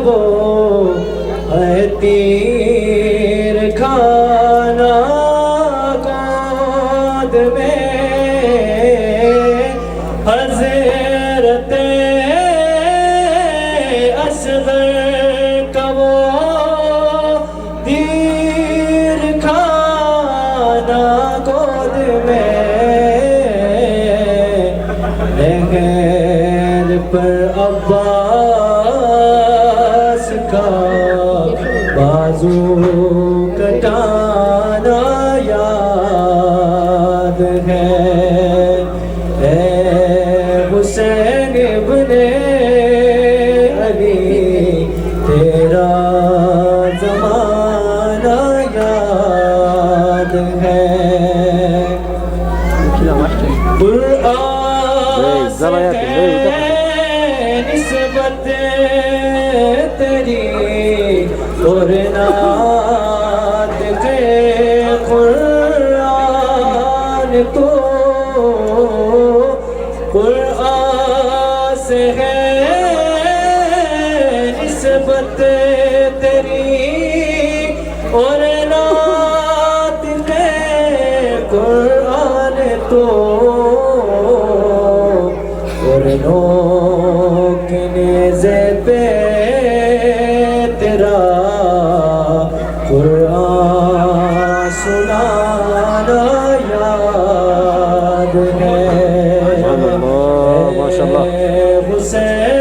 وہ ہے تیر کھانا گود میں حضرت اصغر کا وہ تیر کھانا گود میں لہر پر عباس کا بازو کٹانا یاد ہے اے حسین ابن علی تیرا زمانہ یاد ہے قرآن سے نسبت تیری اور نعت کے قرآن تو قرآن سے ہے نسبت تیری اور نعت کے قرآن تو اور نوک نیزے پہ تیرا قرآن سنانا یاد ہے ماشاءاللہ حسین